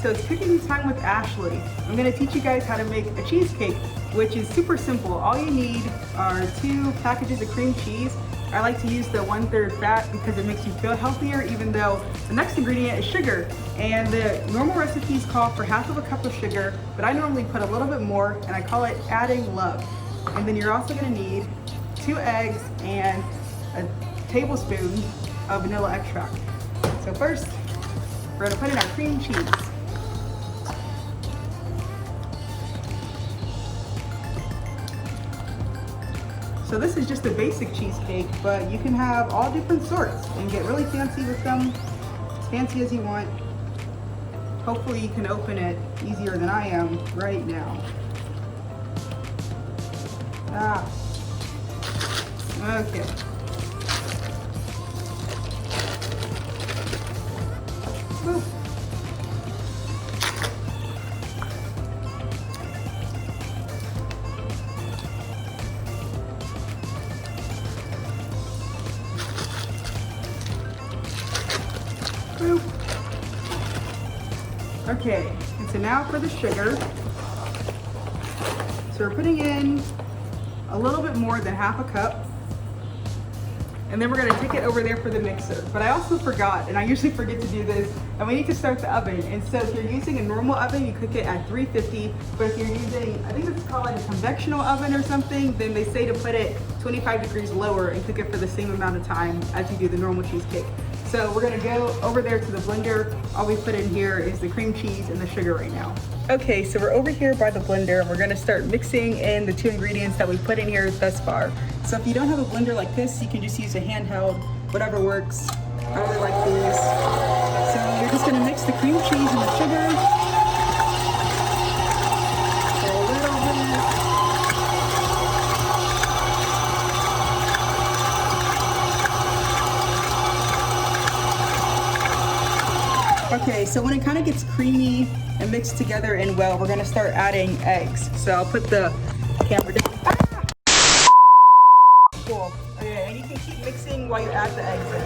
so it's cooking time with Ashley. I'm gonna teach you guys how to make a cheesecake, which is super simple. All you need are 2 packages of cream cheese. I like to use the 1/3 fat because it makes you feel healthier, even though the next ingredient is sugar. And the normal recipes call for 1/2 cup of sugar, but I normally put a little bit more, and I call it adding love. And then you're also gonna need 2 eggs and a tablespoon of vanilla extract. So first, we're gonna put in our cream cheese. So this is just a basic cheesecake, but you can have all different sorts and get really fancy with them, as fancy as you want. Hopefully you can open it easier than I am right now. Okay. Woo. Woo. Okay, and so now for the sugar. So we're putting in a little bit more than 1/2 cup. And then we're gonna take it over there for the mixer. But I also forgot, and I usually forget to do this, and we need to start the oven. And so if you're using a normal oven, you cook it at 350. But if you're using, I think it's called like a convectional oven or something, then they say to put it 25 degrees lower and cook it for the same amount of time as you do the normal cheesecake. So we're gonna go over there to the blender. All we put in here is the cream cheese and the sugar right now. Okay, so we're over here by the blender and we're gonna start mixing in the 2 ingredients that we put in here thus far. So if you don't have a blender like this, you can just use a handheld, whatever works. I really like these. So you're just gonna mix the cream cheese and the sugar. For a little bit. Okay, so when it kind of gets creamy and mixed together and well, we're gonna start adding eggs. So I'll put the camera down. Ah! Cool. Okay, and you can keep mixing while you add the eggs in.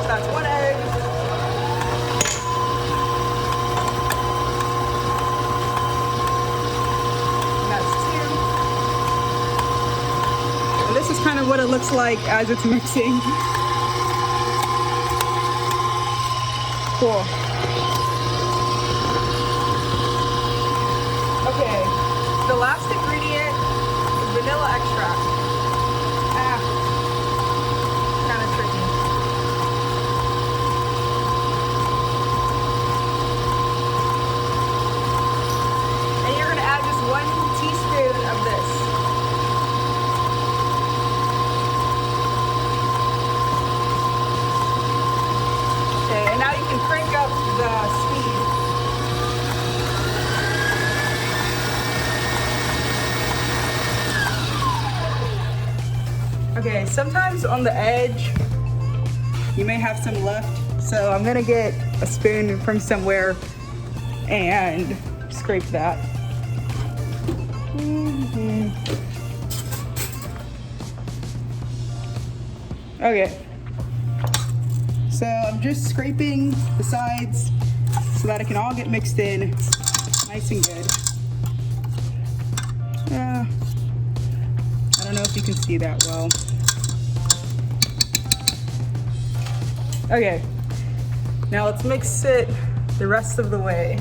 So that's 1 egg. And that's 2. And this is kind of what it looks like as it's mixing. Cool. Okay, the last ingredient is vanilla extract. Kind of tricky. And you're gonna add just 1 teaspoon of this. Now you can crank up the speed. Okay, sometimes on the edge, you may have some left. So I'm gonna get a spoon from somewhere and scrape that. Okay. So I'm just scraping the sides so that it can all get mixed in nice and good. I don't know if you can see that well. Okay, now let's mix it the rest of the way.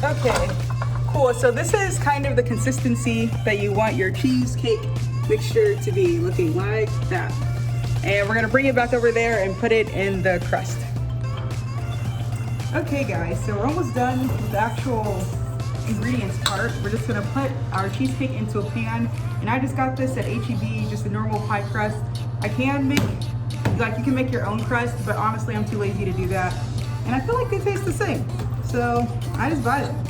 Okay, cool. So this is kind of the consistency that you want your cheesecake mixture to be, looking like that. And we're gonna bring it back over there and put it in the crust. Okay guys, so we're almost done with the actual ingredients part. We're just gonna put our cheesecake into a pan. And I just got this at H-E-B, just a normal pie crust. I can make, like you can make your own crust, but honestly I'm too lazy to do that. And I feel like they taste the same. So I just buy them.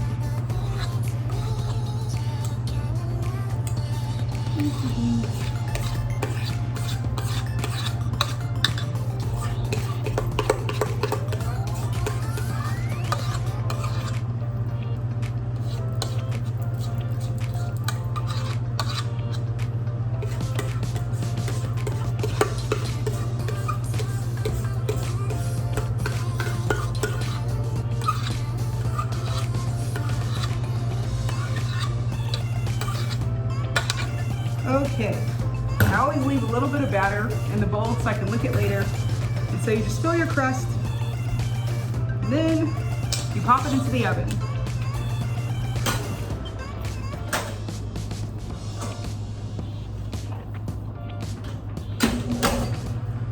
Okay, I always leave a little bit of batter in the bowl so I can lick it later. And so you just fill your crust, and then you pop it into the oven.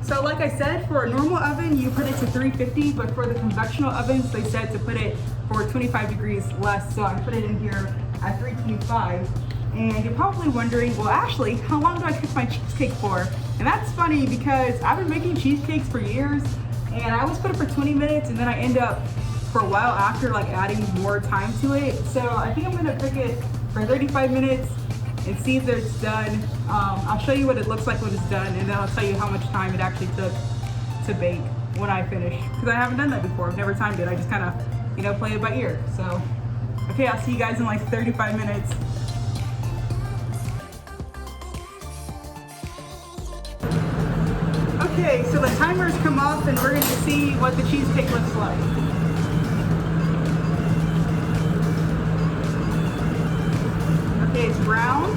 So like I said, for a normal oven, you put it to 350, but for the convectional ovens, they said to put it for 25 degrees less. So I put it in here at 325. And you're probably wondering, well, Ashley, how long do I cook my cheesecake for? And that's funny because I've been making cheesecakes for years, and I always put it for 20 minutes, and then I end up, for a while after, like adding more time to it. So I think I'm gonna cook it for 35 minutes and see if it's done. I'll show you what it looks like when it's done, and then I'll tell you how much time it actually took to bake when I finish. Because I haven't done that before, I've never timed it. I just kind of, you know, play it by ear. So, okay, I'll see you guys in like 35 minutes. Okay, so the timer's come off and we're going to see what the cheesecake looks like. Okay, it's brown.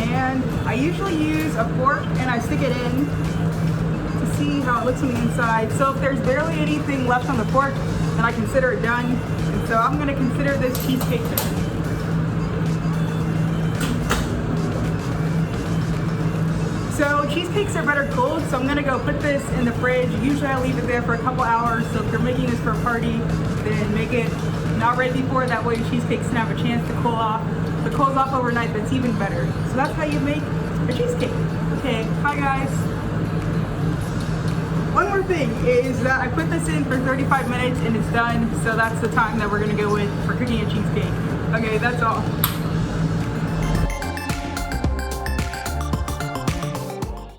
And I usually use a fork and I stick it in to see how it looks on the inside. So if there's barely anything left on the fork, then I consider it done. And so I'm going to consider this cheesecake done. So cheesecakes are better cold, so I'm gonna go put this in the fridge. Usually I leave it there for a couple hours, so if you're making this for a party, then make it not right before, that way your cheesecake doesn't have a chance to cool off. If it cools off overnight, that's even better. So that's how you make a cheesecake. Okay, bye guys. One more thing is that I put this in for 35 minutes and it's done, so that's the time that we're gonna go with for cooking a cheesecake. Okay, that's all.